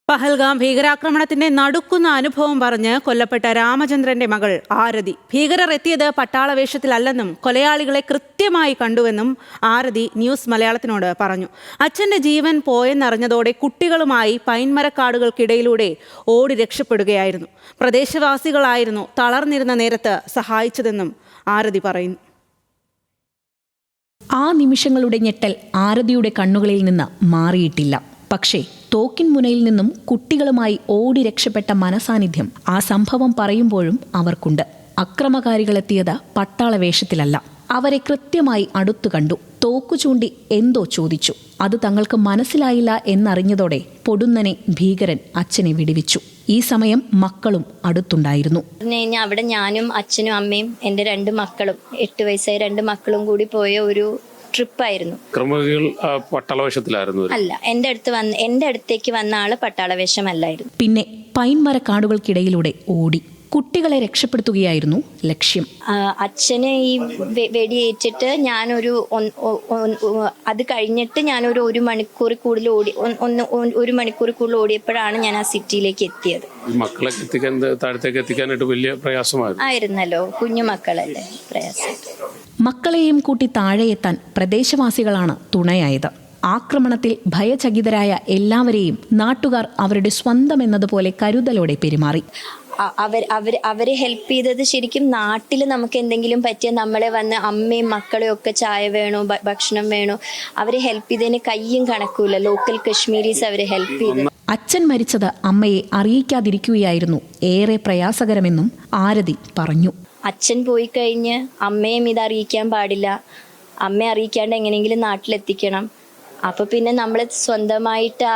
പഹൽഗാം ഭീകരാക്രമണത്തിന്റെ നടുക്കുന്ന അനുഭവം പറഞ്ഞ് കൊല്ലപ്പെട്ട രാമചന്ദ്രന്റെ മകൾ ആരതി ഭീകരർ എത്തിയത് പട്ടാള വേഷത്തിലല്ലെന്നും കൊലയാളികളെ കൃത്യമായി കണ്ടുവെന്നും ആരതി ന്യൂസ് മലയാളത്തിനോട് പറഞ്ഞു. അച്ഛന്റെ ജീവൻ പോയെന്നറിഞ്ഞതോടെ കുട്ടികളുമായി പൈൻമരക്കാടുകൾക്കിടയിലൂടെ ഓടി രക്ഷപ്പെടുകയായിരുന്നു. പ്രദേശവാസികളായിരുന്നു തളർന്നിരുന്ന നേരത്ത് സഹായിച്ചതെന്നും ആരതി പറയുന്നു. ആ നിമിഷങ്ങളുടെ ഞെട്ടൽ ആരതിയുടെ കണ്ണുകളിൽ നിന്ന് മാറിയിട്ടില്ല. പക്ഷേ തോക്കിൻ മുനയിൽ നിന്നും കുട്ടികളുമായി ഓടി രക്ഷപ്പെട്ട മനസാന്നിധ്യം ആ സംഭവം പറയുമ്പോഴും അവർക്കുണ്ട്. അക്രമകാരികളെത്തിയത് പട്ടാള വേഷത്തിലല്ല. അവരെ കൃത്യമായി അടുത്തു കണ്ടു. തോക്കു ചൂണ്ടി എന്തോ ചോദിച്ചു. അത് തങ്ങൾക്ക് മനസ്സിലായില്ല എന്നറിഞ്ഞതോടെ പൊടുന്നനെ ഭീകരൻ അച്ഛനെ വെടിവെച്ചു. ഈ സമയം മക്കളും അടുത്തുണ്ടായിരുന്നു. അവിടെ ഞാനും അച്ഛനും അമ്മയും എൻ്റെ 2 മക്കളും 8 വയസ്സായ 2 മക്കളും കൂടി പോയ ഒരു ട്രിപ്പായിരുന്നു. പട്ടാളവേഷത്തിലായിരുന്നു? അല്ല, എൻ്റെ അടുത്തേക്ക് വന്ന ആള് പട്ടാളവേഷമല്ലായിരുന്നു. പിന്നെ പൈൻമരക്കാടുകൾക്കിടയിലൂടെ ഓടി കുട്ടികളെ രക്ഷപ്പെടുത്തുകയായിരുന്നു ലക്ഷ്യം. അച്ഛന് ഈ വെടിയേറ്റിട്ട് ഞാനൊരു അത് കഴിഞ്ഞിട്ട് ഞാനൊരു 1 മണിക്കൂർ കൂടുതൽ ഓടി 1 മണിക്കൂർ കൂടുതൽ ഓടിയപ്പോഴാണ് ഞാൻ ആ സിറ്റിയിലേക്ക് എത്തിയത്. മക്കളെ താഴത്തേക്ക് എത്തിക്കാനായിട്ട് വലിയ പ്രയാസമായിരുന്നല്ലോ. കുഞ്ഞു മക്കളല്ലേ, പ്രയാസം. മക്കളെയും കൂട്ടി താഴെയെത്താൻ പ്രദേശവാസികളാണ് തുണയായത്. ആക്രമണത്തിൽ ഭയചകിതരായ എല്ലാവരെയും നാട്ടുകാർ അവരുടെ സ്വന്തം എന്നതുപോലെ കരുതലോടെ പെരുമാറി. അവരെ ഹെൽപ്പ് ചെയ്തത് ശരിക്കും നാട്ടിൽ നമുക്ക് എന്തെങ്കിലും പറ്റിയ നമ്മളെ വന്ന് അമ്മയും മക്കളെയും ഒക്കെ ചായ വേണോ, ഭക്ഷണം വേണോ, അവരെ ഹെൽപ്പ് ചെയ്തതിന് കയ്യും കണക്കൂല. ലോക്കൽ കശ്മീരീസ് അവരെ ഹെൽപ്പ് ചെയ്തു. അച്ഛൻ മരിച്ചത് അമ്മയെ അറിയിക്കാതിരിക്കുകയായിരുന്നു ഏറെ പ്രയാസകരമെന്നും ആരതി പറഞ്ഞു. അച്ഛൻ പോയി കഴിഞ്ഞ് അമ്മയും ഇത് അറിയിക്കാൻ പാടില്ല. അമ്മയെ അറിയിക്കാണ്ട് എങ്ങനെയെങ്കിലും നാട്ടിലെത്തിക്കണം. അപ്പൊ പിന്നെ നമ്മൾ സ്വന്തമായിട്ട്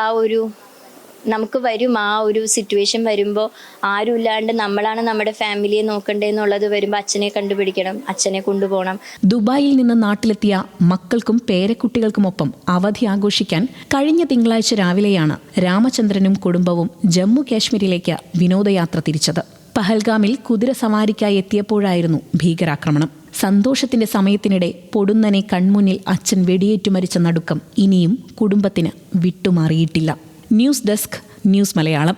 നമുക്ക് വരും ആ ഒരു സിറ്റുവേഷൻ വരുമ്പോൾ ആരും ഇല്ലാണ്ട് നമ്മളാണ് നമ്മുടെ ഫാമിലിയെ നോക്കണ്ടേന്നുള്ളത് വരുമ്പോൾ അച്ഛനെ കണ്ടുപിടിക്കണം, അച്ഛനെ കൊണ്ടുപോകണം. ദുബായിൽ നിന്ന് നാട്ടിലെത്തിയ മക്കൾക്കും പേരക്കുട്ടികൾക്കുമൊപ്പം അവധി ആഘോഷിക്കാൻ കഴിഞ്ഞ തിങ്കളാഴ്ച രാവിലെയാണ് രാമചന്ദ്രനും കുടുംബവും ജമ്മു കാശ്മീരിലേക്ക് വിനോദയാത്ര തിരിച്ചത്. പഹൽഗാമിൽ കുതിരസവാരിക്കായി എത്തിയപ്പോഴായിരുന്നു ഭീകരാക്രമണം. സന്തോഷത്തിന്റെ സമയത്തിനിടെ പൊടുന്നനെ കൺമുന്നിൽ അച്ഛൻ വെടിയേറ്റു മരിച്ച നടുക്കം ഇനിയും കുടുംബത്തിന് വിട്ടുമാറിയിട്ടില്ല. News desk, news Malayalam.